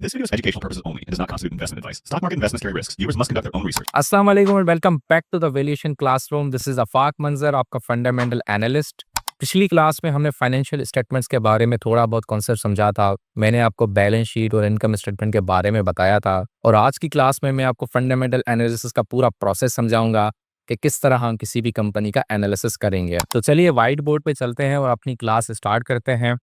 This video is educational purposes only and does not constitute investment advice. Stock market investments carry risks. Viewers must conduct their own research. अस्सलाम वालेकुम और welcome back to the valuation classroom. This is Afaq Manzar, आपका fundamental analyst. पिछली class में हमने financial statements के बारे में थोड़ा बहुत कॉन्सेप्ट समझा था। मैंने आपको बैलेंस शीट और इनकम स्टेटमेंट के बारे में बताया था और आज की क्लास में मैं आपको फंडामेंटल एनालिसिस का पूरा प्रोसेस समझाऊंगा कि किस तरह हम किसी भी कंपनी का एनालिसिस करेंगे। तो चलिए व्हाइट बोर्ड पे चलते हैं और अपनी क्लास स्टार्ट करते हैं।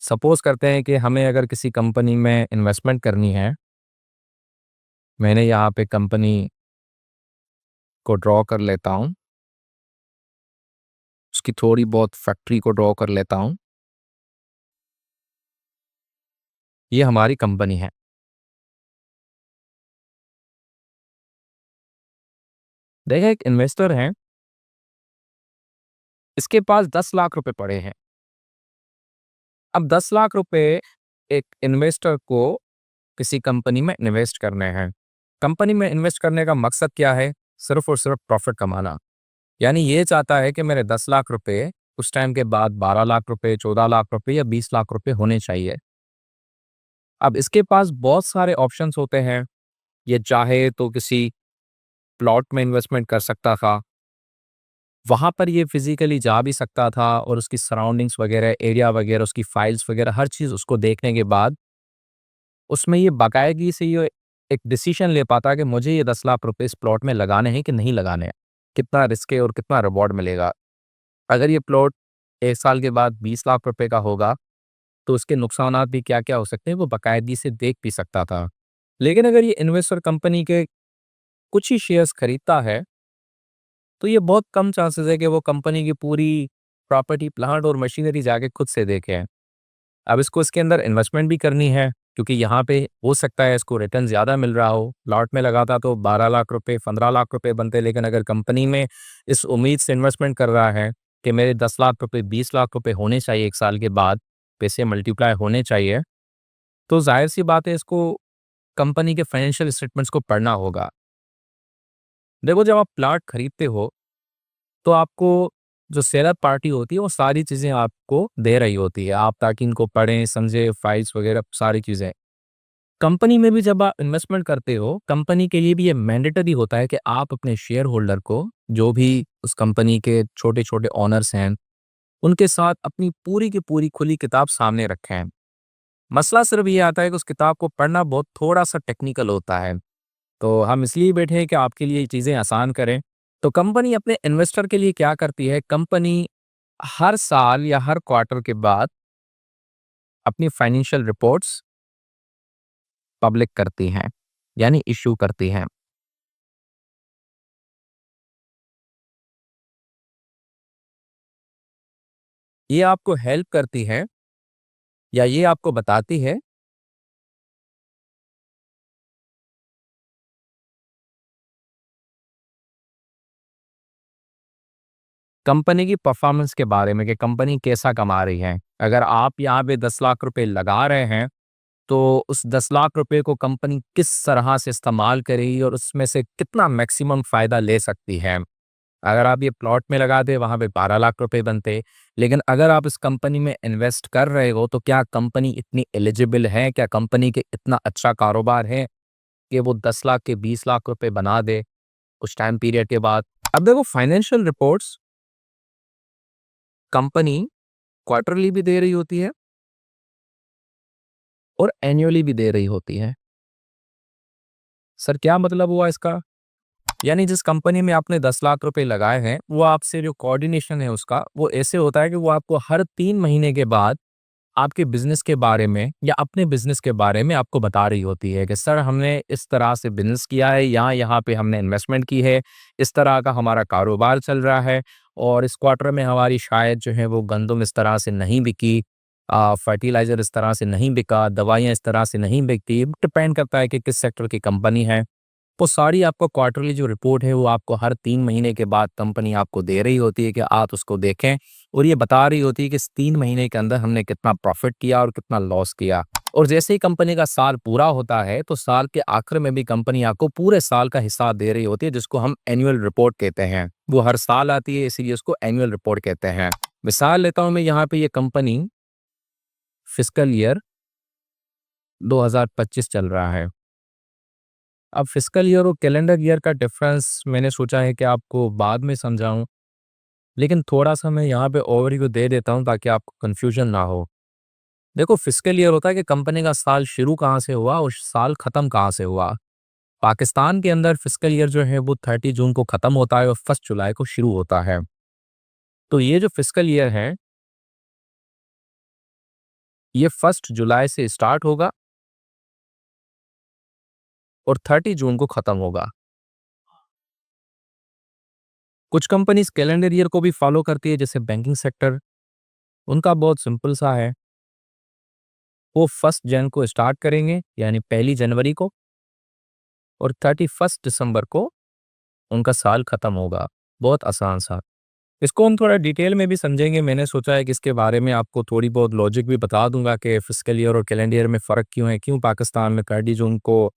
सपोज करते हैं कि हमें अगर किसी कंपनी में इन्वेस्टमेंट करनी है। मैंने यहाँ पे कंपनी को ड्रॉ कर लेता हूँ, उसकी थोड़ी बहुत फैक्ट्री को ड्रॉ कर लेता हूँ। ये हमारी कंपनी है। देखिए एक इन्वेस्टर है, इसके पास 10 लाख रुपए पड़े हैं। अब 10 लाख रुपए एक इन्वेस्टर को किसी कंपनी में इन्वेस्ट करने हैं। कंपनी में इन्वेस्ट करने का मकसद क्या है? सिर्फ और सिर्फ प्रॉफिट कमाना। यानी ये चाहता है कि मेरे 10 लाख रुपए उस टाइम के बाद 12 लाख रुपए, 14 लाख रुपए या 20 लाख रुपए होने चाहिए। अब इसके पास बहुत सारे ऑप्शंस होते हैं। ये चाहे तो किसी प्लॉट में इन्वेस्टमेंट कर सकता था, वहाँ पर ये फिजिकली जा भी सकता था और उसकी सराउंडिंग्स वगैरह, एरिया वगैरह, उसकी फाइल्स वगैरह हर चीज़ उसको देखने के बाद उसमें ये बाकायदगी से ये एक डिसीजन ले पाता कि मुझे ये 10 लाख रुपए इस प्लॉट में लगाने हैं कि नहीं लगाने हैं, कितना रिस्क है और कितना रिवॉर्ड मिलेगा। अगर ये प्लॉट 1 साल के बाद 20 लाख रुपए का होगा तो उसके नुकसानात भी क्या-क्या हो सकते हैं वो बाकायदगी से देख भी सकता था। लेकिन अगर ये इन्वेस्टर कंपनी के कुछ ही शेयर्स खरीदता है तो ये बहुत कम चांसेस है कि वो कंपनी की पूरी प्रॉपर्टी, प्लांट और मशीनरी जाके खुद से देखे। अब इसको इसके अंदर इन्वेस्टमेंट भी करनी है क्योंकि यहाँ पे हो सकता है इसको रिटर्न ज़्यादा मिल रहा हो। प्लॉट में लगाता तो 12 लाख रुपए, 15 लाख रुपए बनते, लेकिन अगर कंपनी में इस उम्मीद से इन्वेस्टमेंट कर रहा है कि मेरे 10 लाख रुपए, 20 लाख रुपए होने चाहिए 1 साल के बाद, पैसे मल्टीप्लाई होने चाहिए, तो ज़ाहिर-सी बात है इसको कंपनी के फाइनेंशियल स्टेटमेंट्स को पढ़ना होगा। देखो जब आप प्लॉट खरीदते हो तो आपको जो सेलर पार्टी होती है वो सारी चीज़ें आपको दे रही होती है, आप ताकि इनको पढ़ें, समझें, फाइल्स वगैरह सारी चीज़ें। कंपनी में भी जब आप इन्वेस्टमेंट करते हो, कंपनी के लिए भी ये मैंडेटरी होता है कि आप अपने शेयर होल्डर को, जो भी उस कंपनी के छोटे-छोटे ओनर्स हैं, उनके साथ अपनी पूरी की पूरी खुली किताब सामने रखें। मसला सिर्फ ये आता है कि उस किताब को पढ़ना बहुत थोड़ा-सा टेक्निकल होता है। तो हम इसलिए बैठे हैं कि आपके लिए ये चीज़ें आसान करें। तो कंपनी अपने इन्वेस्टर के लिए क्या करती है? कंपनी हर साल या हर क्वार्टर के बाद अपनी फाइनेंशियल रिपोर्ट्स पब्लिक करती हैं, यानी इश्यू करती हैं। ये आपको हेल्प करती है या ये आपको बताती है कंपनी की परफॉर्मेंस के बारे में कि कंपनी कैसा कमा रही है। अगर आप यहाँ पे 10 लाख रुपए लगा रहे हैं तो उस 10 लाख रुपए को कंपनी किस तरह से इस्तेमाल करेगी और उसमें से कितना मैक्सिमम फ़ायदा ले सकती है। अगर आप ये प्लॉट में लगाते वहाँ पे 12 लाख रुपए बनते, लेकिन अगर आप इस कंपनी में इन्वेस्ट कर रहे हो तो क्या कंपनी इतनी एलिजिबल है, क्या कंपनी के इतना अच्छा कारोबार है कि वो 10 लाख के 20 लाख रुपए बना दे कुछ टाइम पीरियड के बाद। अब देखो फाइनेंशियल रिपोर्ट्स कंपनी क्वार्टरली भी दे रही होती है और एनुअली भी दे रही होती है। सर क्या मतलब हुआ इसका? यानी जिस कंपनी में आपने 10 लाख रुपए लगाए हैं, वो आपसे जो कोऑर्डिनेशन है उसका, वो ऐसे होता है कि वो आपको हर 3 महीने के बाद आपके बिज़नेस के बारे में या अपने बिज़नेस के बारे में आपको बता रही होती है कि सर हमने इस तरह से बिज़नेस किया है, यहाँ पे हमने इन्वेस्टमेंट की है, इस तरह का हमारा कारोबार चल रहा है और इस क्वार्टर में हमारी शायद जो है वो गंदम इस तरह से नहीं बिकी, फर्टिलाइज़र इस तरह से नहीं बिका, दवाइयाँ इस तरह से नहीं बिकती। डिपेंड करता है कि किस सेक्टर की कंपनी है। वो सारी आपको क्वार्टरली जो रिपोर्ट है वो आपको हर 3 महीने के बाद कंपनी आपको दे रही होती है कि आप उसको देखें और ये बता रही होती है कि इस 3 महीने के अंदर हमने कितना प्रॉफिट किया और कितना लॉस किया। और जैसे ही कंपनी का साल पूरा होता है तो साल के आखिर में भी कंपनी आपको पूरे साल का हिसाब दे रही होती है जिसको हम एनुअल रिपोर्ट कहते हैं। वो हर साल आती है इसीलिए उसको एनुअल रिपोर्ट कहते हैं। मिसाल लेता हूँ मैं यहाँ पे ये कंपनी फिस्कल ईयर 2025 चल रहा है। अब फिस्कल ईयर और कैलेंडर ईयर का डिफरेंस मैंने सोचा है कि आपको बाद में समझाऊँ, लेकिन थोड़ा-सा मैं यहाँ पे ओवरव्यू दे देता हूँ ताकि आपको कन्फ्यूजन ना हो। देखो, फिस्कल ईयर होता है कि कंपनी का साल शुरू कहाँ से हुआ और साल खत्म कहाँ से हुआ। पाकिस्तान के अंदर फिस्कल ईयर जो है वो 30 जून को खत्म होता है और 1 जुलाई को शुरू होता है। तो ये जो फिस्कल ईयर है, ये 1 जुलाई से स्टार्ट होगा और 30 जून को खत्म होगा। कुछ कंपनीज कैलेंडर ईयर को भी फॉलो करती है, जैसे बैंकिंग सेक्टर। उनका बहुत सिंपल सा है, वो 1 जन को स्टार्ट करेंगे यानी 1 जनवरी को, और 31 दिसंबर को उनका साल खत्म होगा। बहुत आसान सा। इसको हम थोड़ा डिटेल में भी समझेंगे। मैंने सोचा है कि इसके बारे में आपको थोड़ी बहुत लॉजिक भी बता दूंगा कि फिस्कल ईयर और कैलेंडर ईयर में फ़र्क क्यों है, क्यों पाकिस्तान में 30 जून को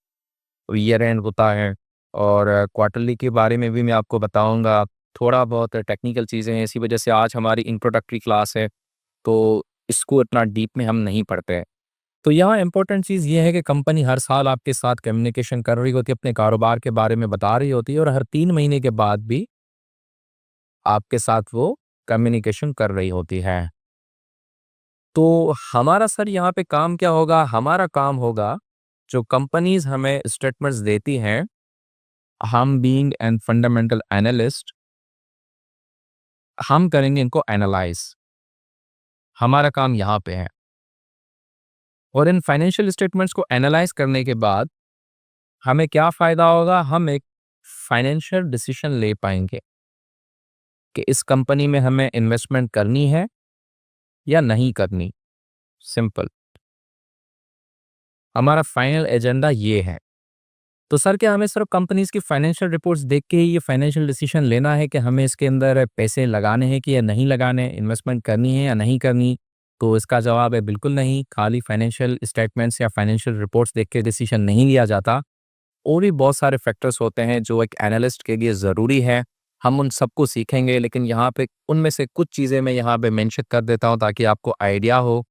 ईयर एंड होता है, और क्वार्टरली के बारे में भी मैं आपको बताऊंगा। थोड़ा बहुत टेक्निकल चीज़ें हैं, इसी वजह से आज हमारी इंट्रोडक्टरी क्लास है, तो इसको इतना डीप में हम नहीं पढ़ते हैं। तो यहाँ इम्पोर्टेंट चीज़ ये है कि कंपनी हर साल आपके साथ कम्युनिकेशन कर रही होती है, अपने कारोबार के बारे में बता रही होती है, और हर 3 महीने के बाद भी आपके साथ वो कम्युनिकेशन कर रही होती है। तो हमारा सर यहाँ पे काम क्या होगा? हमारा काम होगा, जो कंपनीज़ हमें स्टेटमेंट्स देती हैं, हम बीइंग एन फंडामेंटल एनालिस्ट, हम करेंगे इनको एनालाइज़। हमारा काम यहाँ पे है। और इन फाइनेंशियल स्टेटमेंट्स को एनालाइज़ करने के बाद हमें क्या फ़ायदा होगा? हम एक फाइनेंशियल डिसीजन ले पाएँगे कि इस कंपनी में हमें इन्वेस्टमेंट करनी है या नहीं करनी। सिंपल। हमारा फाइनल एजेंडा ये है। तो सर, क्या हमें सिर्फ कंपनीज़ की फाइनेंशियल रिपोर्ट्स देख के ही ये फाइनेंशियल डिसीजन लेना है कि हमें इसके अंदर पैसे लगाने हैं कि या नहीं लगाने, इन्वेस्टमेंट करनी है या नहीं करनी? तो इसका जवाब है बिल्कुल नहीं। खाली फाइनेंशियल स्टेटमेंट्स या फाइनेंशियल रिपोर्ट्स देख के डिसीजन नहीं लिया जाता। और भी बहुत सारे फैक्टर्स होते हैं जो एक एनालिस्ट के लिए ज़रूरी है। हम उन सबको सीखेंगे, लेकिन यहाँ पे उनमें से कुछ चीज़ें मैं यहाँ पे मेंशन कर देता हूँ ताकि आपको आइडिया हो।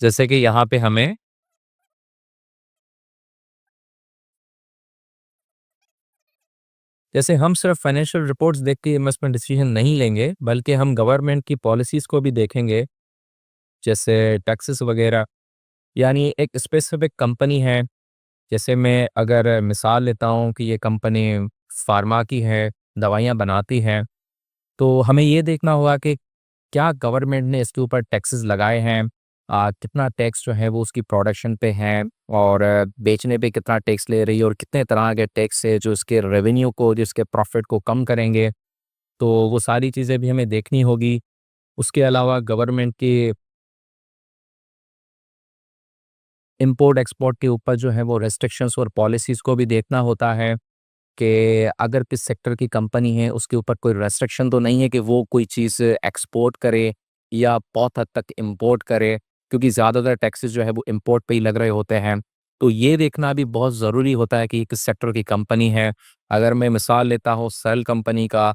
जैसे कि यहाँ पे हमें, जैसे हम सिर्फ फाइनेंशियल रिपोर्ट्स देख के इन्वेस्टमेंट डिसीजन नहीं लेंगे, बल्कि हम गवर्नमेंट की पॉलिसीज़ को भी देखेंगे, जैसे टैक्सेस वगैरह। यानी एक स्पेसिफिक कंपनी है, जैसे मैं अगर मिसाल लेता हूँ कि ये कंपनी फार्मा की है, दवाइयाँ बनाती है, तो हमें ये देखना होगा कि क्या गवर्नमेंट ने इसके ऊपर टैक्सेस लगाए हैं, कितना टैक्स जो है वो उसकी प्रोडक्शन पे है, और बेचने पे कितना टैक्स ले रही है, और कितने तरह के टैक्स है जो इसके रेवेन्यू को, जो इसके प्रॉफिट को कम करेंगे। तो वो सारी चीज़ें भी हमें देखनी होगी। उसके अलावा गवर्नमेंट की इम्पोर्ट एक्सपोर्ट के ऊपर जो है वो रेस्ट्रिक्शंस और पॉलिसीज़ को भी देखना होता है कि अगर किस सेक्टर की कंपनी है उसके ऊपर कोई रेस्ट्रिक्शन तो नहीं है कि वो कोई चीज़ एक्सपोर्ट करे या बहुत हद तक इंपोर्ट करे, क्योंकि ज़्यादातर टैक्सेस जो है वो इंपोर्ट पे ही लग रहे होते हैं। तो ये देखना भी बहुत ज़रूरी होता है कि किस सेक्टर की कंपनी है। अगर मैं मिसाल लेता हूँ सेल कंपनी का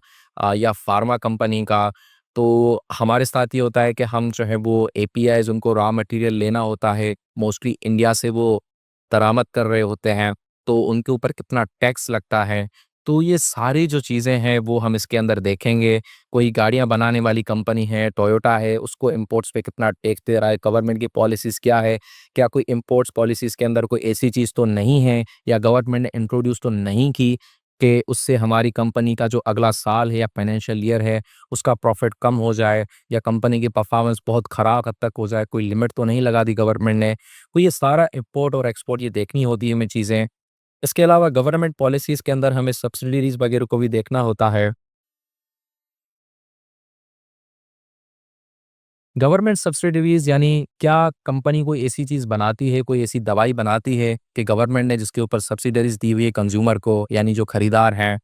या फार्मा कंपनी का, तो हमारे साथ ये होता है कि हम जो है वो एपीआईज़, उनको रॉ मटेरियल लेना होता है, मोस्टली इंडिया से वो दरामद कर रहे होते हैं, तो उनके ऊपर कितना टैक्स लगता है। तो ये सारी जो चीज़ें हैं वो हम इसके अंदर देखेंगे। कोई गाड़ियाँ बनाने वाली कंपनी है, टोयोटा है, उसको इंपोर्ट्स पे कितना टैक्स दे रहा है, गवर्नमेंट की पॉलिसीज़ क्या है, क्या कोई इंपोर्ट्स पॉलिसीज़ के अंदर कोई ऐसी चीज़ तो नहीं है या गवर्नमेंट ने इंट्रोड्यूस तो नहीं की कि उससे हमारी कंपनी का जो अगला साल है या फाइनेंशियल ईयर है उसका प्रॉफिट कम हो जाए, या कंपनी की परफॉर्मेंस बहुत ख़राब हद तक हो जाए, कोई लिमिट तो नहीं लगा दी गवर्नमेंट ने। तो ये सारा इम्पोर्ट और एक्सपोर्ट ये देखनी होती है हमें चीज़ें। इसके अलावा गवर्नमेंट पॉलिसीज़ के अंदर हमें सब्सिडीज़ वगैरह को भी देखना होता है। गवर्नमेंट सब्सिडीज़ यानी क्या कंपनी कोई ऐसी चीज़ बनाती है, कोई ऐसी दवाई बनाती है कि गवर्नमेंट ने जिसके ऊपर सब्सिडीज़ दी हुई है कंज़्यूमर को, यानी जो खरीदार हैं।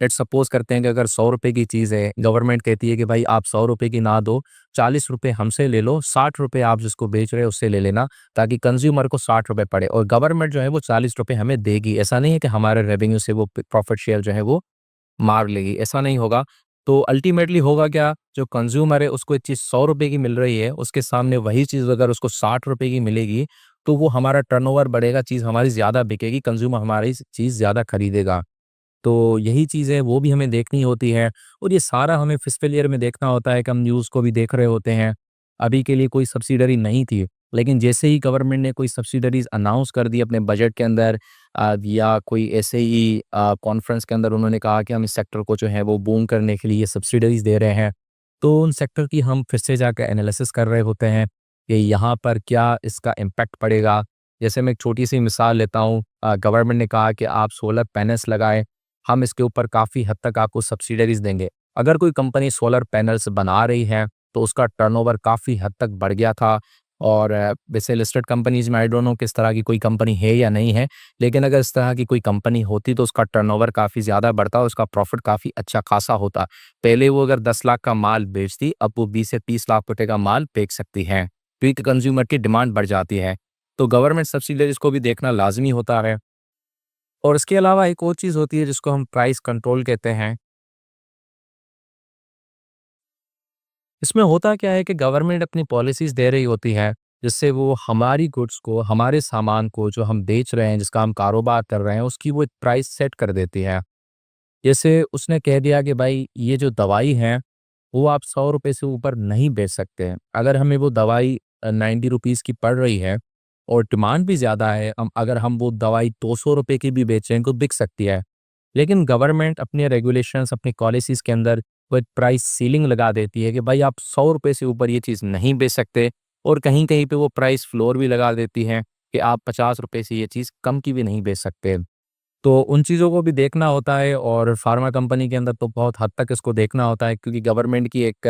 लेट्स सपोज़ करते हैं कि अगर ₹100 की चीज़ है, गवर्नमेंट कहती है कि भाई आप ₹100 की ना दो, ₹40 हमसे ले लो, ₹60 आप जिसको बेच रहे हो उससे ले लेना, ताकि कंज़्यूमर को ₹60 पड़े, और गवर्नमेंट जो है वो ₹40 हमें देगी। ऐसा नहीं है कि हमारे रेवेन्यू से वो प्रॉफिट शेयर जो है वो मार लेगी, ऐसा नहीं होगा। तो अल्टीमेटली होगा क्या, जो कंज्यूमर है उसको एक चीज़ ₹100 की मिल रही है, उसके सामने वही चीज़ अगर उसको ₹60 की मिलेगी, तो वो हमारा टर्नओवर बढ़ेगा, चीज़ हमारी ज़्यादा बिकेगी, कंज्यूमर हमारी चीज़ ज़्यादा खरीदेगा। तो यही चीज़ है, वो भी हमें देखनी होती है और ये सारा हमें फिस्कल ईयर में देखना होता है कि हम न्यूज़ को भी देख रहे होते हैं। अभी के लिए कोई सब्सिडरी नहीं थी, लेकिन जैसे ही गवर्नमेंट ने कोई सब्सिडरीज़ अनाउंस कर दी अपने बजट के अंदर या कोई ऐसे ही कॉन्फ्रेंस के अंदर उन्होंने कहा कि हम इस सेक्टर को जो है वो बूम करने के लिए सब्सिडरीज़ दे रहे हैं। तो उन सेक्टर की हम फिर से जाकर एनालिसिस कर रहे होते हैं कि यहाँ पर क्या इसका इम्पैक्ट पड़ेगा। जैसे मैं एक छोटी-सी मिसाल लेता हूँ, गवर्नमेंट ने कहा कि आप सोलर पैनल्स लगाएँ, हम इसके ऊपर काफ़ी हद तक आपको सब्सिडरीज़ देंगे। अगर कोई कंपनी सोलर पैनल्स बना रही है, तो उसका टर्नओवर काफ़ी हद तक बढ़ गया था और वैसे लिस्टेड कंपनीज़ में आई डोंट नो किस तरह की कोई कंपनी है या नहीं है, लेकिन अगर इस तरह की कोई कंपनी होती तो उसका टर्नओवर काफ़ी ज़्यादा बढ़ता और उसका प्रॉफ़िट काफ़ी अच्छा खासा होता। पहले वो अगर 10 लाख का माल बेचती, अब वो 20 से 30 लाख रुपए का माल बेच सकती है, क्योंकि कंज़्यूमर की डिमांड बढ़ जाती है। तो गवर्नमेंट सब्सिडीज़ को भी देखना लाज़मी होता है। और इसके अलावा एक और चीज़ होती है जिसको हम प्राइस कंट्रोल कहते हैं। इसमें होता क्या है कि गवर्नमेंट अपनी पॉलिसीज़ दे रही होती है, जिससे वो हमारी गुड्स को, हमारे सामान को जो हम बेच रहे हैं, जिसका हम कारोबार कर रहे हैं, उसकी वो एक प्राइस सेट कर देती है। जैसे उसने कह दिया कि भाई ये जो दवाई है, वो आप ₹100 से ऊपर नहीं बेच सकते हैं। अगर हमें वो दवाई ₹90 की पड़ रही है और डिमांड भी ज़्यादा है, अगर हम वो दवाई ₹200 की भी बेचें तो बिक सकती है। लेकिन गवर्नमेंट अपने रेगुलेशंस, अपनी पॉलिसीज़ के अंदर वो एक प्राइस सीलिंग लगा देती है कि भाई आप ₹100 से ऊपर ये चीज़ नहीं बेच सकते और कहीं-कहीं पे वो प्राइस फ्लोर भी लगा देती है कि आप ₹50 से ये चीज़ कम की भी नहीं बेच सकते। तो उन चीज़ों को भी देखना होता है और फार्मा कंपनी के अंदर तो बहुत हद तक इसको देखना होता है, क्योंकि गवर्नमेंट की एक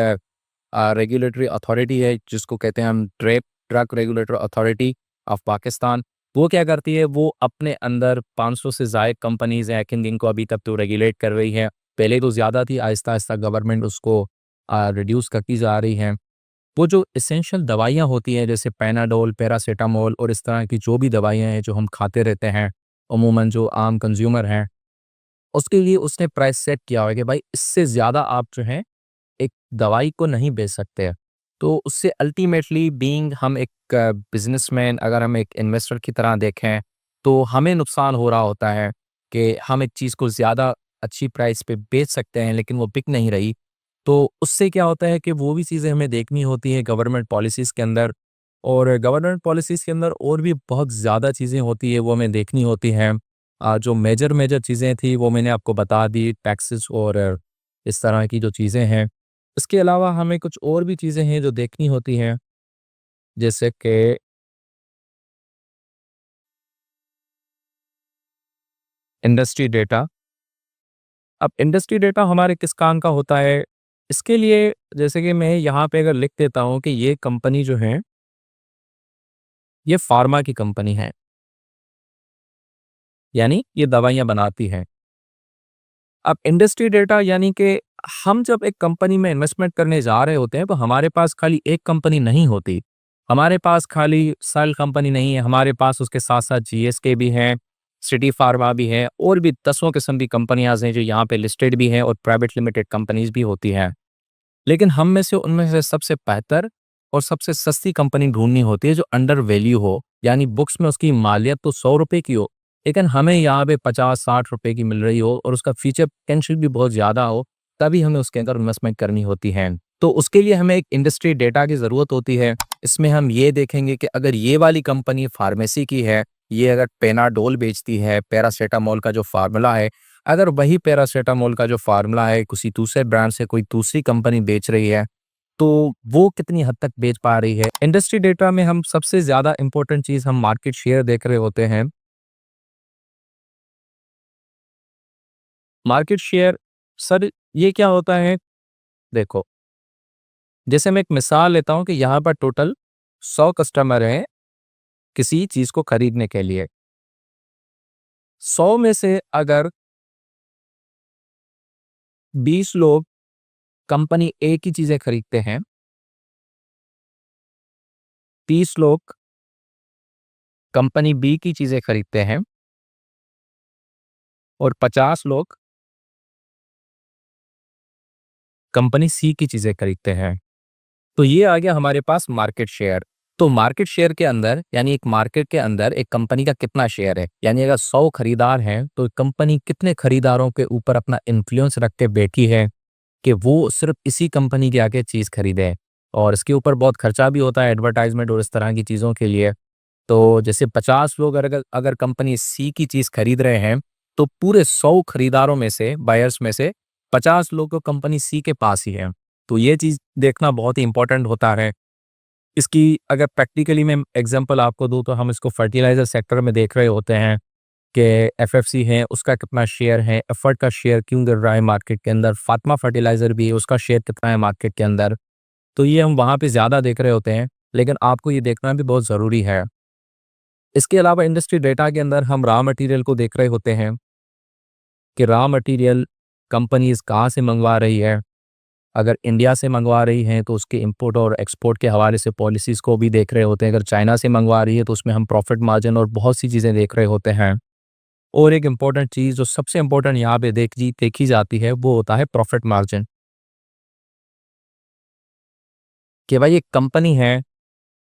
रेगुलेटरी अथॉरिटी है जिसको कहते हैं हम drug regulatory authority of Pakistan. वो क्या करती है, वो अपने अंदर 500 से ज़ायद कंपनीज़ हैं, आई थिंक इनको अभी तक तो रेगुलेट कर रही है। पहले तो ज़्यादा थी, आहिस्ता-आहिस्ता गवर्नमेंट उसको रिड्यूस करती जा रही है। वो जो एसेंशियल दवाइयाँ होती हैं जैसे पैनाडोल, पैरासिटामोल और इस तरह की जो भी दवाइयाँ हैं जो हम खाते रहते हैं, अमूमन जो आम कंज़्यूमर हैं, उसके लिए उसने प्राइस सेट किया हुआ है कि भाई इससे ज़्यादा आप जो हैं एक दवाई को नहीं बेच सकते हैं। तो उससे अल्टीमेटली बीइंग हम एक बिज़नेसमैन, अगर हम एक इन्वेस्टर की तरह देखें, तो हमें नुकसान हो रहा होता है कि हम एक चीज़ को ज़्यादा अच्छी प्राइस पे बेच सकते हैं लेकिन वो बिक नहीं रही। तो उससे क्या होता है कि वो भी चीज़ें हमें देखनी होती हैं गवर्नमेंट पॉलिसीज़ के अंदर, और गवर्नमेंट पॉलिसीज़ के अंदर और भी बहुत ज़्यादा चीज़ें होती हैं, वो हमें देखनी होती हैं। जो मेजर मेजर चीज़ें थी वो मैंने आपको बता दी, टैक्सेस और इस तरह की जो चीज़ें हैं। इसके अलावा हमें कुछ और भी चीज़ें हैं जो देखनी होती हैं, जैसे कि इंडस्ट्री डेटा। अब इंडस्ट्री डेटा हमारे किस काम का होता है? इसके लिए जैसे कि मैं यहाँ पे अगर लिख देता हूँ कि ये कंपनी जो है, ये फार्मा की कंपनी है, यानी ये दवाइयाँ बनाती है। अब इंडस्ट्री डेटा यानी कि हम जब एक कंपनी में इन्वेस्टमेंट करने जा रहे होते हैं, तो हमारे पास खाली एक कंपनी नहीं होती। हमारे पास खाली सेल कंपनी नहीं है, हमारे पास उसके साथ-साथ जीएसके भी हैं, सिटी फार्मा भी है और भी दसों किस्म की कंपनियाँ हैं जो यहाँ पे लिस्टेड भी हैं और प्राइवेट लिमिटेड कंपनीज़ भी होती हैं। लेकिन हम में से उनमें से सबसे बेहतर और सबसे सस्ती कंपनी ढूँढनी होती है जो अंडर वैल्यू हो, यानी बुक्स में उसकी मालियत तो ₹100 की हो, लेकिन हमें यहाँ पे 50-60 रुपए की मिल रही हो और उसका फ्यूचर पोटेंशियल भी बहुत ज़्यादा हो, तभी हमें उसके अंदर इन्वेस्टमेंट करनी होती है। तो उसके लिए हमें एक इंडस्ट्री डेटा की ज़रूरत होती है। इसमें हम ये देखेंगे कि अगर ये वाली कंपनी फार्मेसी की है, ये अगर पेनाडोल बेचती है, पैरासिटामोल का जो फ़ॉर्मूला है, अगर वही पैरासिटामोल का जो फ़ॉर्मूला है किसी दूसरे ब्रांड से कोई दूसरी कंपनी बेच रही है, तो वो कितनी हद तक बेच पा रही है। इंडस्ट्री डेटा में हम सबसे ज़्यादा इम्पोर्टेंट चीज़ हम मार्केट शेयर देख रहे होते हैं। मार्केट शेयर, सर ये क्या होता है? देखो, जैसे मैं एक मिसाल लेता हूँ कि यहाँ पर टोटल 100 कस्टमर हैं किसी चीज़ को खरीदने के लिए। 100 में से अगर 20 लोग कंपनी ए की चीज़ें खरीदते हैं, 30 लोग कंपनी बी की चीज़ें खरीदते हैं और 50 लोग कंपनी सी की चीज़ें खरीदते हैं। तो ये आ गया हमारे पास मार्केट शेयर। तो मार्केट शेयर के अंदर यानी एक मार्केट के अंदर एक कंपनी का कितना शेयर है, यानी अगर 100 खरीदार हैं तो कंपनी कितने खरीदारों के ऊपर अपना इन्फ्लुएंस रख के बैठी है कि वो सिर्फ इसी कंपनी के आगे चीज़ खरीदें। और इसके ऊपर बहुत खर्चा भी होता है एडवर्टाइजमेंट और इस तरह की चीज़ों के लिए। तो जैसे 50 लोग अगर अगर कंपनी सी की चीज़ खरीद रहे हैं, तो पूरे 100 खरीदारों में से, बायर्स में से 50 लोग तो कंपनी सी के पास ही हैं। तो ये चीज़ देखना बहुत ही इम्पोर्टेंट होता है। इसकी अगर प्रैक्टिकली मैं एग्ज़ाम्पल आपको दूँ तो हम इसको फर्टिलाइज़र सेक्टर में देख रहे होते हैं कि एफएफसी है, उसका कितना शेयर है, एफर्ट का शेयर क्यों गिर रहा है मार्केट के अंदर, फातिमा फर्टिलाइज़र भी है, उसका शेयर कितना है मार्केट के अंदर। तो ये हम वहाँ पे ज़्यादा देख रहे होते हैं, लेकिन आपको ये देखना भी बहुत ज़रूरी है। इसके अलावा इंडस्ट्री डेटा के अंदर हम रॉ मटेरियल को देख रहे होते हैं कि रॉ मटेरियल कंपनीज़ कहाँ से मंगवा रही है। अगर इंडिया से मंगवा रही हैं तो उसके इंपोर्ट और एक्सपोर्ट के हवाले से पॉलिसीज़ को भी देख रहे होते हैं। अगर चाइना से मंगवा रही है तो उसमें हम प्रॉफिट मार्जिन और बहुत सी चीज़ें देख रहे होते हैं। और एक इम्पॉर्टेंट चीज़ जो सबसे इम्पोर्टेंट यहाँ पे देखी जाती है वो होता है प्रॉफिट मार्जिन। कि भाई एक कंपनी है,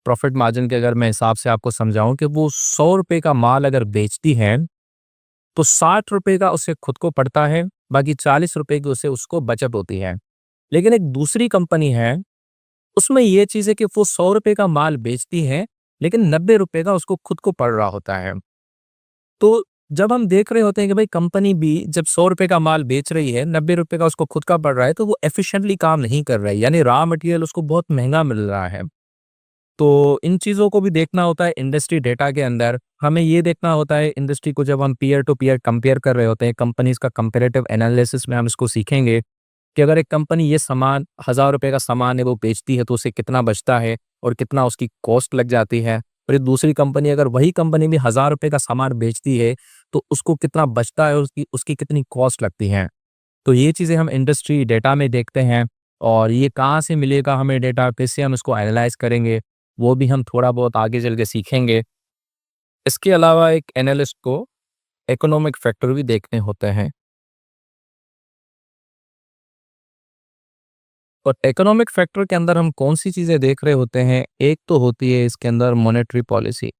प्रॉफिट मार्जिन के अगर मैं हिसाब से आपको समझाऊँ कि वो ₹100 का माल अगर बेचती है, तो ₹60 का उसे खुद को पड़ता है, बाकी ₹40 की उसे उसको बचत होती है। लेकिन एक दूसरी कंपनी है, उसमें ये चीज़ है कि वो ₹100 का माल बेचती है, लेकिन ₹90 का उसको खुद को पड़ रहा होता है। तो जब हम देख रहे होते हैं कि भाई कंपनी बी जब ₹100 का माल बेच रही है, ₹90 का उसको खुद का पड़ रहा है, तो वो एफिशिएंटली काम नहीं कर रहा है, यानी रॉ मटेरियल उसको बहुत महँगा मिल रहा है। तो इन चीज़ों को भी देखना होता है इंडस्ट्री डेटा के अंदर। हमें ये देखना होता है इंडस्ट्री को जब हम पीयर टू पीयर कंपेयर कर रहे होते हैं, कंपनीज़ का कंपैरेटिव एनालिसिस में हम इसको सीखेंगे कि अगर एक कंपनी ये सामान ₹1000 का सामान है वो बेचती है तो उसे कितना बचता है और कितना उसकी कॉस्ट लग जाती है। और एक दूसरी कंपनी अगर वही कंपनी भी ₹1000 का सामान बेचती है तो उसको कितना बचता है और उसकी उसकी कितनी कॉस्ट लगती है। तो ये चीज़ें हम इंडस्ट्री डेटा में देखते हैं और ये कहाँ से मिलेगा हमें डेटा, कैसे हम इसको एनालाइज़ करेंगे, वो भी हम थोड़ा बहुत आगे चल के सीखेंगे। इसके अलावा एक एनालिस्ट को इकोनॉमिक फैक्टर भी देखने होते हैं। और इकोनॉमिक फैक्टर के अंदर हम कौन-सी चीज़ें देख रहे होते हैं, एक तो होती है इसके अंदर मॉनेटरी पॉलिसी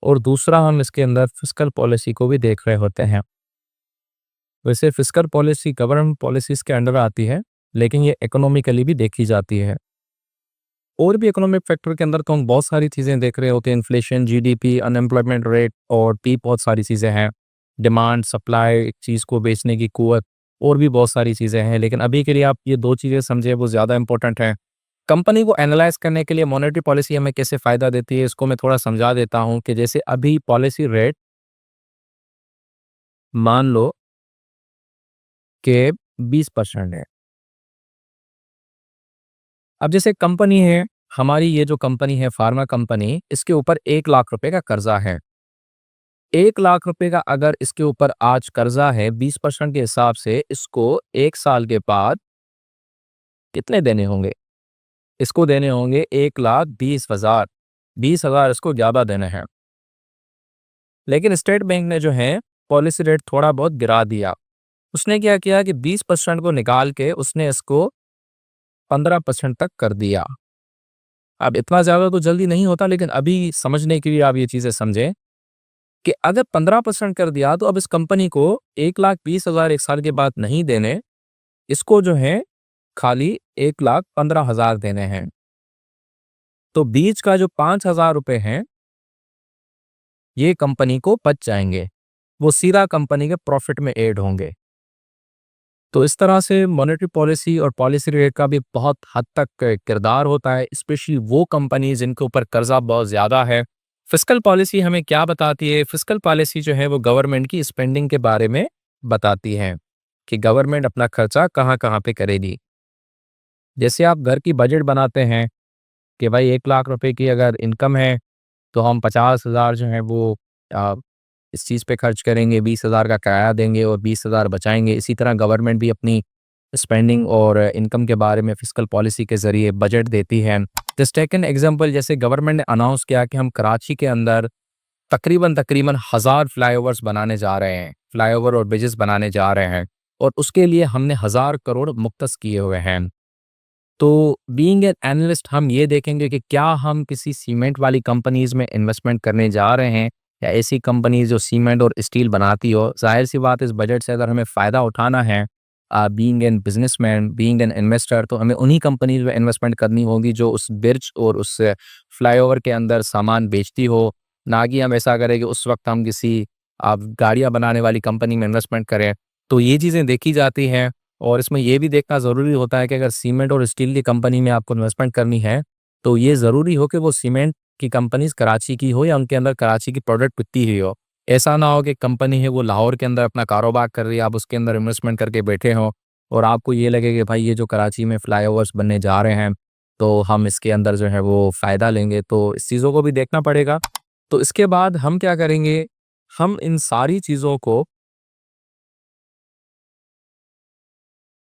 और दूसरा हम इसके अंदर फिस्कल पॉलिसी को भी देख रहे होते हैं। वैसे फिस्कल पॉलिसी गवर्नमेंट पॉलिसीज़ के अंडर आती है, लेकिन ये इकोनॉमिकली भी देखी जाती है। और भी इकोनॉमिक फैक्टर के अंदर तो हम बहुत सारी चीज़ें देख रहे होते हैं, इन्फ्लेशन, जीडीपी, अनएम्प्लॉयमेंट रेट और भी बहुत सारी चीज़ें हैं। डिमांड, सप्लाई, एक चीज़ को बेचने की कुव्वत और भी बहुत सारी चीज़ें हैं। लेकिन अभी के लिए आप ये 2 चीज़ें समझिए वो ज़्यादा इम्पोर्टेंट हैं। कंपनी को एनालाइज़ करने के लिए मॉनेटरी पॉलिसी हमें कैसे फ़ायदा देती है, इसको मैं थोड़ा समझा देता हूँ कि जैसे अभी पॉलिसी रेट मान लो कि 20% है। अब जैसे कंपनी है, हमारी ये जो कंपनी है फार्मा कंपनी, इसके ऊपर ₹1,00,000 का कर्ज़ा है। ₹1,00,000 का अगर इसके ऊपर आज कर्ज़ा है 20% के हिसाब से इसको 1 साल के बाद कितने देने होंगे? इसको देने होंगे 1,20,000 20,000 इसको ज़्यादा देने हैं। लेकिन स्टेट बैंक ने जो है पॉलिसी रेट थोड़ा बहुत गिरा दिया। उसने क्या किया कि 20% को निकाल के उसने इसको 15% तक कर दिया। अब इतना ज़्यादा तो जल्दी नहीं होता लेकिन अभी समझने के लिए आप ये चीज़ें समझें कि अगर 15% कर दिया तो अब इस कंपनी को 1,20,000 1 साल के बाद नहीं देने, इसको जो है खाली 1,15,000 देने हैं। तो बीच का जो ₹5,000 हैं, ये कंपनी को बच जाएँगे। वो सीधा कंपनी के प्रॉफ़िट में ऐड होंगे। तो इस तरह से मॉनेटरी पॉलिसी और पॉलिसी रेट का भी बहुत हद तक किरदार होता है, स्पेशली वो कंपनी जिनके ऊपर कर्जा बहुत ज़्यादा है। फिस्कल पॉलिसी हमें क्या बताती है? फिस्कल पॉलिसी जो है वो गवर्नमेंट की स्पेंडिंग के बारे में बताती है कि गवर्नमेंट अपना खर्चा कहाँ-कहाँ पे करेगी। जैसे आप घर की बजट बनाते हैं कि भाई ₹1,00,000 की अगर इनकम है, तो हम 50,000 जो है वो अ, इस चीज़ पे खर्च करेंगे, 20,000 का किराया देंगे और 20,000 बचाएँगे। इसी तरह गवर्नमेंट भी अपनी स्पेंडिंग और इनकम के बारे में फिस्कल पॉलिसी के ज़रिए बजट देती है। जस्ट टेक एन एग्ज़ाम्पल जैसे गवर्नमेंट ने अनाउंस किया कि हम कराची के अंदर तकरीबन 1000 फ्लाईओवर्स बनाने जा रहे हैं, फ्लाईओवर और ब्रिजेस बनाने जा रहे हैं और उसके लिए हमने 1000 करोड़ मुख्तस किए हुए हैं। तो बीइंग एन एनालिस्ट हम ये देखेंगे कि क्या हम किसी सीमेंट वाली कंपनीज़ में इन्वेस्टमेंट करने जा रहे हैं या ऐसी कंपनीज़ जो सीमेंट और स्टील बनाती हो। ज़ाहिर-सी बात है इस बजट से अगर हमें फ़ायदा उठाना है being an businessman, being an investor तो हमें उन्हीं कंपनीज़ में इन्वेस्टमेंट करनी होगी जो उस ब्रिज और उस फ्लाईओवर के अंदर सामान बेचती हो। ना कि हम ऐसा करें कि उस वक़्त हम किसी गाड़ियाँ बनाने वाली कंपनी में इन्वेस्टमेंट करें। तो ये चीज़ें देखी जाती हैं और इसमें ये भी देखना ज़रूरी होता है कि अगर सीमेंट और स्टील की कंपनी में आपको इन्वेस्टमेंट करनी है, तो ये ज़रूरी हो कि वो सीमेंट की कंपनीज़ कराची की हो या उनके अंदर कराची की प्रोडक्ट बिकती ही हो। ऐसा ना हो कि कंपनी है वो लाहौर के अंदर अपना कारोबार कर रही है, आप उसके अंदर इन्वेस्टमेंट करके बैठे हों और आपको ये लगे कि भाई ये जो कराची में फ्लाईओवर्स बनने जा रहे हैं, तो हम इसके अंदर जो है वो फ़ायदा लेंगे, तो इस चीज़ों को भी देखना पड़ेगा। तो इसके बाद हम क्या करेंगे, हम इन सारी चीज़ों को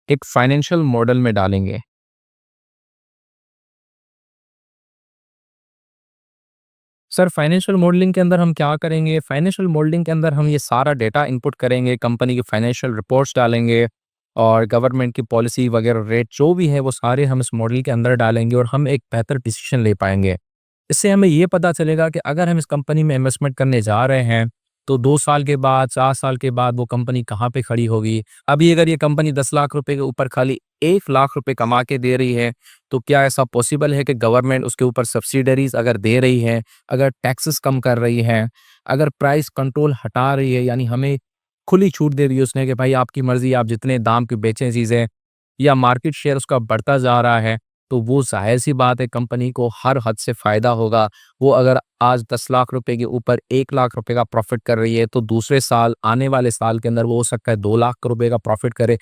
एक फाइनेंशियल मॉडल में डालेंगे। सर फाइनेंशियल मॉडलिंग के अंदर हम क्या करेंगे? फाइनेंशियल मॉडलिंग के अंदर हम ये सारा डेटा इनपुट करेंगे, कंपनी की फाइनेंशियल रिपोर्ट्स डालेंगे और गवर्नमेंट की पॉलिसी वगैरह रेट जो भी है वो सारे हम इस मॉडल के अंदर डालेंगे और हम एक बेहतर डिसीजन ले पाएँगे। इससे हमें ये पता चलेगा कि अगर हम इस कंपनी में इन्वेस्टमेंट करने जा रहे हैं, तो 2 साल के बाद, 4 साल के बाद वो कंपनी कहाँ पे खड़ी होगी। अभी अगर ये कंपनी 10 लाख रुपए के ऊपर खाली 1 लाख रुपए कमा के दे रही है, तो क्या ऐसा पॉसिबल है कि गवर्नमेंट उसके ऊपर सब्सिडरीज़ अगर दे रही है, अगर टैक्सेस कम कर रही है, अगर प्राइस कंट्रोल हटा रही है, यानी हमें खुली छूट दे दी है उसने कि भाई आपकी मर्ज़ी आप जितने दाम की बेचें चीज़ें या मार्केट शेयर उसका बढ़ता जा रहा है, तो वो ज़ाहिर-सी बात है कंपनी को हर हद से फ़ायदा होगा। वो अगर आज 10 लाख रुपए के ऊपर 1 लाख रुपए का प्रॉफ़िट कर रही है, तो दूसरे साल आने वाले साल के अंदर वो हो सकता है 2 लाख रुपए का प्रॉफ़िट करे।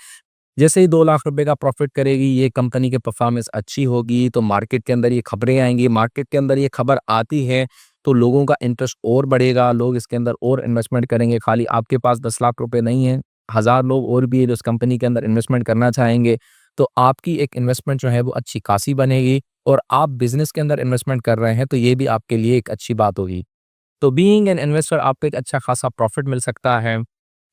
जैसे ही 2 लाख रुपए का प्रॉफ़िट करेगी, ये कंपनी की परफ़ॉर्मेंस अच्छी होगी, तो मार्केट के अंदर ये खबरें आएँगी, मार्केट के अंदर ये खबर आती है, तो लोगों का इंटरेस्ट और बढ़ेगा, लोग इसके अंदर और इन्वेस्टमेंट करेंगे। खाली आपके पास 10 लाख रुपए नहीं हैं, 1000 लोग और भी हैं जो इस कंपनी के अंदर इन्वेस्टमेंट करना चाहेंगे, तो आपकी एक इन्वेस्टमेंट जो है वो अच्छी खासी बनेगी और आप बिज़नेस के अंदर इन्वेस्टमेंट कर रहे हैं, तो ये भी आपके लिए एक अच्छी बात होगी। तो बीइंग एन इन्वेस्टर आपको एक अच्छा खासा प्रॉफ़िट मिल सकता है।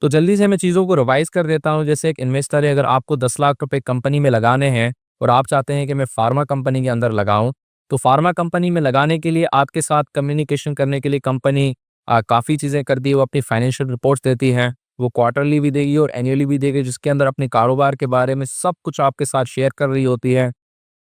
तो जल्दी से मैं चीज़ों को रिवाइज़ कर देता हूँ, जैसे एक इन्वेस्टर है अगर आपको 10 लाख रुपए कंपनी में लगाने हैं और आप चाहते हैं कि मैं फ़ार्मा कंपनी के अंदर लगाऊँ, तो फ़ार्मा कंपनी में लगाने के लिए आपके साथ कम्युनिकेशन करने के लिए कंपनी काफ़ी चीज़ें करती है, वो अपनी फाइनेंशियल रिपोर्ट्स देती है, वो क्वार्टरली भी देगी और एनुअली भी देगी जिसके अंदर अपने कारोबार के बारे में सब कुछ आपके साथ शेयर कर रही होती है।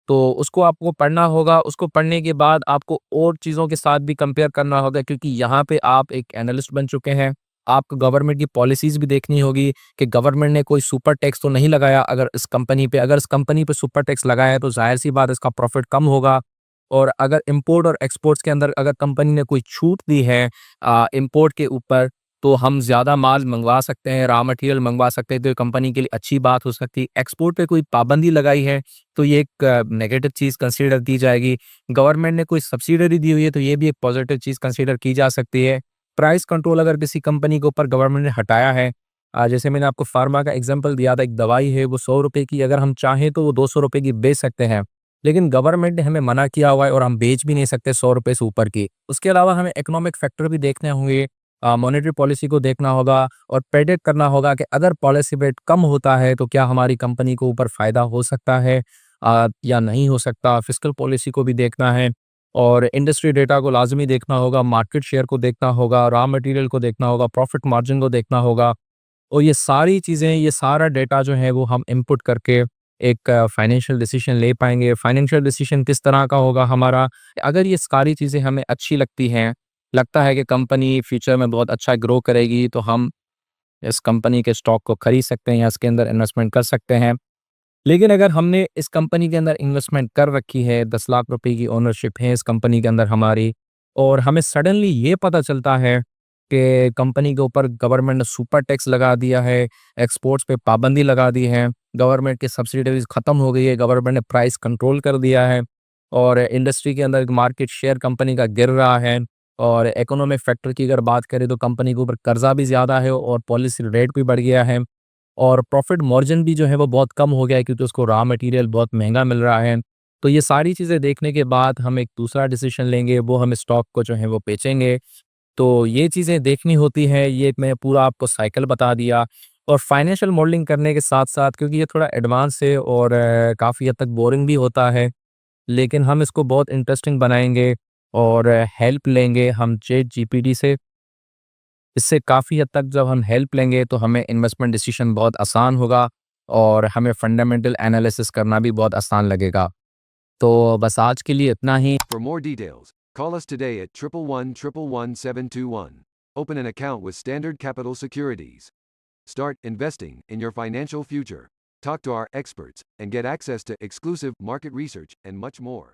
तो उसको आपको पढ़ना होगा, उसको पढ़ने के बाद आपको और चीज़ों के साथ भी कंपेयर करना होगा क्योंकि यहाँ पे आप एक एनालिस्ट बन चुके हैं। आपको गवर्नमेंट की पॉलिसीज़ भी देखनी होगी कि गवर्नमेंट ने कोई सुपर टैक्स तो नहीं लगाया अगर इस कंपनी पे सुपर टैक्स लगाया है तो ज़ाहिर-सी बात है इसका प्रॉफ़िट कम होगा। और अगर इम्पोर्ट और एक्सपोर्ट्स के अंदर अगर कंपनी ने कोई छूट दी है इम्पोर्ट के ऊपर तो हम ज़्यादा माल मँगवा सकते हैं, रॉ मटेरियल मँगवा सकते हैं, तो ये कंपनी के लिए अच्छी बात हो सकती है। एक्सपोर्ट पे कोई पाबंदी लगाई है, तो ये एक नेगेटिव चीज़ कंसीडर की जाएगी। गवर्नमेंट ने कोई सब्सिडरी दी हुई है, तो ये भी एक पॉज़िटिव चीज़ कंसीडर की जा सकती है। प्राइस कंट्रोल अगर किसी कंपनी के ऊपर गवर्नमेंट ने हटाया है जैसे मैंने आपको फार्मा का एग्ज़ाम्पल दिया था, एक दवाई है वो ₹100 की अगर हम चाहें तो वो ₹200 की बेच सकते हैं। लेकिन गवर्नमेंट ने हमें मना किया हुआ है और हम बेच भी नहीं सकते ₹100 से ऊपर की। उसके अलावा हमें इकोनॉमिक फैक्टर भी देखने होंगे मॉनेटरी पॉलिसी को देखना होगा और प्रेडिक्ट करना होगा कि अगर पॉलिसी रेट कम होता है तो क्या हमारी कंपनी को ऊपर फ़ायदा हो सकता है या नहीं हो सकता। फिस्कल पॉलिसी को भी देखना है और इंडस्ट्री डेटा को लाज़मी देखना होगा, मार्केट शेयर को देखना होगा, रॉ मटेरियल को देखना होगा, प्रॉफ़िट मार्जिन को देखना होगा और ये सारी चीज़ें, ये सारा डेटा जो है वो हम इनपुट करके एक फाइनेंशियल डिसीजन ले पाएँगे। फाइनेंशियल डिसीजन किस तरह का होगा हमारा, अगर ये सारी चीज़ें हमें अच्छी लगती हैं, लगता है कि कंपनी फ्यूचर में बहुत अच्छा ग्रो करेगी, तो हम इस कंपनी के स्टॉक को खरीद सकते हैं या इसके अंदर इन्वेस्टमेंट कर सकते हैं। लेकिन अगर हमने इस कंपनी के अंदर इन्वेस्टमेंट कर रखी है, 10 लाख रुपए की ओनरशिप है इस कंपनी के अंदर हमारी और हमें सडनली ये पता चलता है कि कंपनी के ऊपर गवर्नमेंट ने सुपर टैक्स लगा दिया है, एक्सपोर्ट्स पे पाबंदी लगा दी है, गवर्नमेंट की सब्सिडीज़ ख़त्म हो गई है, गवर्नमेंट ने प्राइस कंट्रोल कर दिया है और इंडस्ट्री के अंदर मार्केट शेयर कंपनी का गिर रहा है और इकोनॉमिक फैक्टर की अगर बात करें तो कंपनी के ऊपर कर्जा भी ज़्यादा है और पॉलिसी रेट भी बढ़ गया है और प्रॉफिट मार्जिन भी जो है वो बहुत कम हो गया है क्योंकि उसको रॉ मटेरियल बहुत महंगा मिल रहा है। तो ये सारी चीज़ें देखने के बाद हम एक दूसरा डिसीजन लेंगे, वो हम स्टॉक को जो है वो बेचेंगे तो ये चीज़ें देखनी होती हैं, ये मैं पूरा आपको साइकिल बता दिया और फाइनेंशियल मॉडलिंग करने के साथ-साथ क्योंकि ये थोड़ा एडवांस है और काफ़ी हद तक बोरिंग भी होता है, लेकिन हम इसको बहुत इंटरेस्टिंग बनाएँगे और हेल्प लेंगे हम चैट जीपीटी से। इससे काफ़ी हद तक जब हम हेल्प लेंगे तो हमें इन्वेस्टमेंट डिसीजन बहुत आसान होगा और हमें फंडामेंटल एनालिसिस करना भी बहुत आसान लगेगा। तो बस आज के लिए इतना ही। For more details, call us today at 111-111-721. Open an account with Standard Capital Securities. Start investing in your financial future. Talk to our experts and get access to exclusive market research and much more.